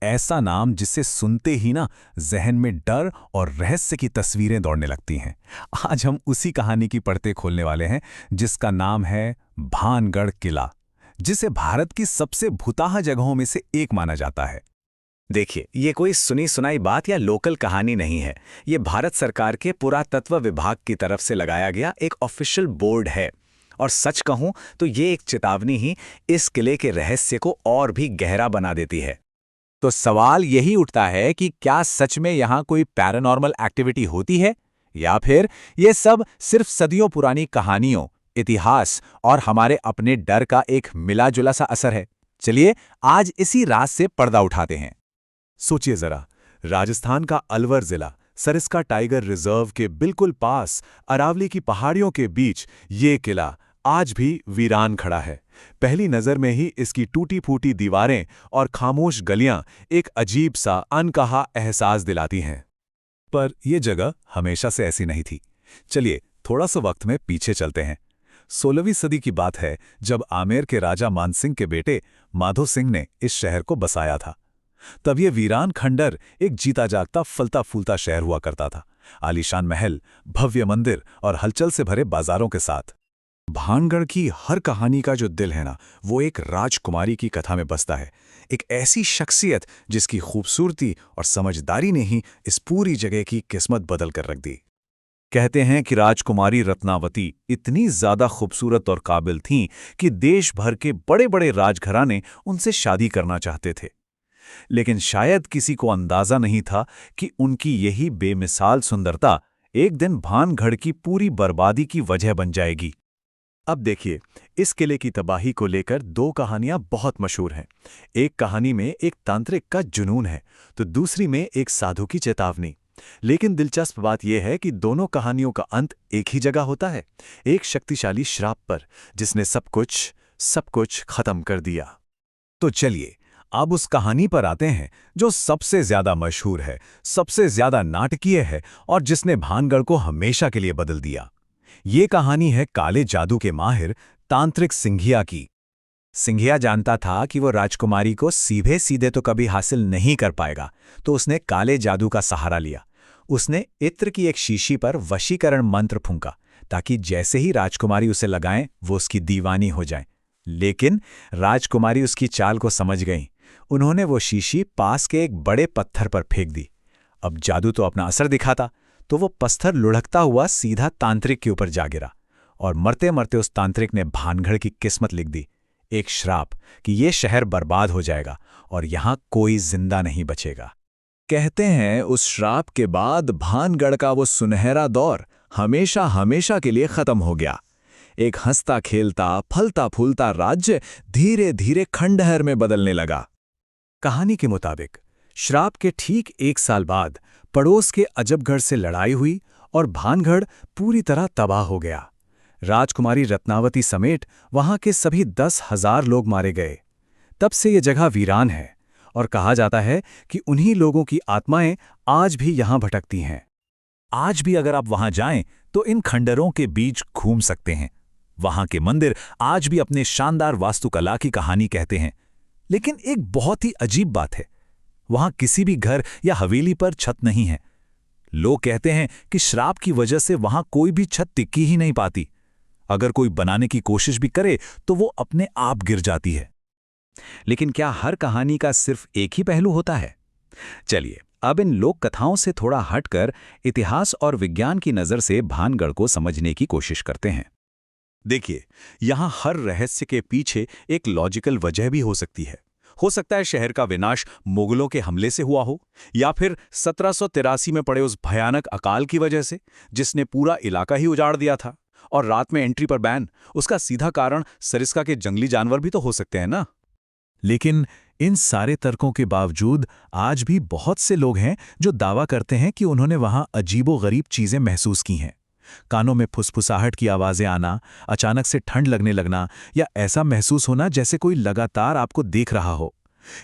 ऐसा नाम जिसे सुनते ही ना जहन में डर और रहस्य की तस्वीरें दौड़ने लगती हैं। आज हम उसी कहानी की परतें खोलने वाले हैं, जिसका नाम है भानगढ़ किला, जिसे भारत की सबसे भुताहा जगहों में से एक माना जाता है। देखिए, ये कोई सुनी सुनाई बात या लोकल कहानी नहीं है। ये भारत सरकार के पुरातत्व विभाग की तरफ से लगाया गया एक ऑफिशियल बोर्ड है। और सच कहूं तो ये एक चेतावनी ही इस किले के रहस्य को और भी गहरा बना देती है। तो सवाल यही उठता है कि क्या सच में यहाँ कोई पैरानॉर्मल एक्टिविटी होती है, या फिर ये सब सिर्फ सदियों पुरानी कहानियों, इतिहास और हमारे अपने डर का एक मिला जुला सा असर है। चलिए आज इसी राज से पर्दा उठाते हैं। सोचिए जरा, राजस्थान का अलवर जिला सरिस्का टाइगर रिजर्व के बिल्कुल पास अरावली की पहाड़ियों के बीच ये किला आज भी वीरान खड़ा है। पहली नज़र में ही इसकी टूटी फूटी दीवारें और खामोश गलियां एक अजीब सा अनकहा एहसास दिलाती हैं। पर यह जगह हमेशा से ऐसी नहीं थी। चलिए थोड़ा सा वक्त में पीछे चलते हैं। 16वीं सदी की बात है, जब आमेर के राजा मानसिंह के बेटे माधो सिंह ने इस शहर को बसाया था। तब ये वीरान खंडर एक जीता जागता फलता फूलता शहर हुआ करता था, आलीशान महल, भव्य मंदिर और हलचल से भरे बाजारों के साथ। भानगढ़ की हर कहानी का जो दिल है ना, वो एक राजकुमारी की कथा में बसता है। एक ऐसी शख्सियत जिसकी खूबसूरती और समझदारी ने ही इस पूरी जगह की किस्मत बदल कर रख दी। कहते हैं कि राजकुमारी रत्नावती इतनी ज्यादा खूबसूरत और काबिल थीं कि देश भर के बड़े बड़े राजघराने उनसे शादी करना चाहते थे। लेकिन शायद किसी को अंदाजा नहीं था कि उनकी यही बेमिसाल सुंदरता एक दिन भानगढ़ की पूरी बर्बादी की वजह बन जाएगी। अब देखिए, इस किले की तबाही को लेकर दो कहानियां बहुत मशहूर हैं। एक कहानी में एक तांत्रिक का जुनून है, तो दूसरी में एक साधु की चेतावनी। लेकिन दिलचस्प बात यह है कि दोनों कहानियों का अंत एक ही जगह होता है, एक शक्तिशाली श्राप पर, जिसने सब कुछ खत्म कर दिया। तो चलिए अब उस कहानी पर आते हैं जो सबसे ज्यादा मशहूर है, सबसे ज्यादा नाटकीय है और जिसने भानगढ़ को हमेशा के लिए बदल दिया। ये कहानी है काले जादू के माहिर तांत्रिक सिंघिया की। सिंघिया जानता था कि वो राजकुमारी को सीधे सीधे तो कभी हासिल नहीं कर पाएगा, तो उसने काले जादू का सहारा लिया। उसने इत्र की एक शीशी पर वशीकरण मंत्र फूंका, ताकि जैसे ही राजकुमारी उसे लगाएं वो उसकी दीवानी हो जाए। लेकिन राजकुमारी उसकी चाल को समझ गई। उन्होंने वो शीशी पास के एक बड़े पत्थर पर फेंक दी। अब जादू तो अपना असर दिखाता, तो वो पत्थर लुढ़कता हुआ सीधा तांत्रिक के ऊपर जा गिरा और मरते मरते उस तांत्रिक ने भानगढ़ की किस्मत लिख दी। एक श्राप कि ये शहर बर्बाद हो जाएगा और यहां कोई जिंदा नहीं बचेगा। कहते हैं उस श्राप के बाद भानगढ़ का वो सुनहरा दौर हमेशा हमेशा के लिए खत्म हो गया। एक हंसता खेलता फलता फूलता राज्य धीरे धीरे खंडहर में बदलने लगा। कहानी के मुताबिक श्राप के ठीक 1 साल बाद पड़ोस के अजबगढ़ से लड़ाई हुई और भानगढ़ पूरी तरह तबाह हो गया। राजकुमारी रत्नावती समेत वहां के सभी 10,000 लोग मारे गए। तब से ये जगह वीरान है और कहा जाता है कि उन्हीं लोगों की आत्माएं आज भी यहां भटकती हैं। आज भी अगर आप वहां जाएं तो इन खंडरों के बीच घूम सकते हैं। वहां के मंदिर आज भी अपने शानदार वास्तुकला की कहानी कहते हैं। लेकिन एक बहुत ही अजीब बात है, वहां किसी भी घर या हवेली पर छत नहीं है। लोग कहते हैं कि श्राप की वजह से वहां कोई भी छत टिकी ही नहीं पाती। अगर कोई बनाने की कोशिश भी करे तो वो अपने आप गिर जाती है। लेकिन क्या हर कहानी का सिर्फ एक ही पहलू होता है? चलिए अब इन लोक कथाओं से थोड़ा हटकर इतिहास और विज्ञान की नज़र से भानगढ़ को समझने की कोशिश करते हैं। देखिए, यहां हर रहस्य के पीछे एक लॉजिकल वजह भी हो सकती है। हो सकता है शहर का विनाश मुगलों के हमले से हुआ हो, या फिर 1783 में पड़े उस भयानक अकाल की वजह से, जिसने पूरा इलाका ही उजाड़ दिया था। और रात में एंट्री पर बैन, उसका सीधा कारण सरिस्का के जंगली जानवर भी तो हो सकते हैं ना। लेकिन इन सारे तर्कों के बावजूद आज भी बहुत से लोग हैं जो दावा करते हैं कि उन्होंने वहां अजीबोगरीब चीजें महसूस की हैं। कानों में फुसफुसाहट की आवाजें आना, अचानक से ठंड लगने लगना, या ऐसा महसूस होना जैसे कोई लगातार आपको देख रहा हो।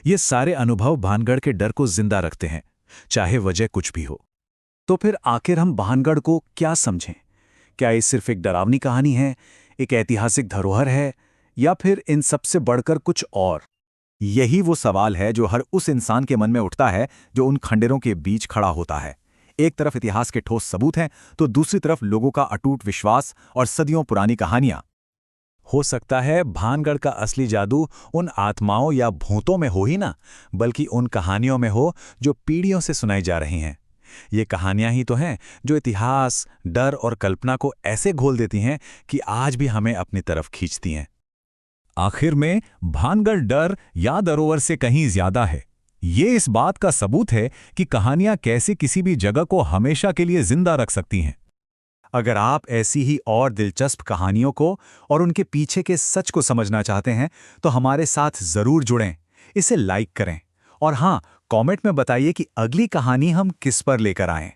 ये सारे अनुभव भानगढ़ के डर को जिंदा रखते हैं, चाहे वजह कुछ भी हो। तो फिर आखिर हम भानगढ़ को क्या समझें? क्या ये सिर्फ एक डरावनी कहानी है, एक ऐतिहासिक धरोहर है, या फिर इन सबसे बढ़कर कुछ और? यही वो सवाल है जो हर उस इंसान के मन में उठता है जो उन खंडरों के बीच खड़ा होता है। एक तरफ इतिहास के ठोस सबूत हैं, तो दूसरी तरफ लोगों का अटूट विश्वास और सदियों पुरानी कहानियां। हो सकता है भानगढ़ का असली जादू उन आत्माओं या भूतों में हो ही ना, बल्कि उन कहानियों में हो जो पीढ़ियों से सुनाई जा रही हैं। ये कहानियां ही तो हैं जो इतिहास, डर और कल्पना को ऐसे घोल देती हैं कि आज भी हमें अपनी तरफ खींचती हैं। आखिर में भानगढ़ डर या धरोहर से कहीं ज्यादा है। ये इस बात का सबूत है कि कहानियां कैसे किसी भी जगह को हमेशा के लिए जिंदा रख सकती हैं। अगर आप ऐसी ही और दिलचस्प कहानियों को और उनके पीछे के सच को समझना चाहते हैं तो हमारे साथ जरूर जुड़ें, इसे लाइक करें और हाँ, कमेंट में बताइए कि अगली कहानी हम किस पर लेकर आएं।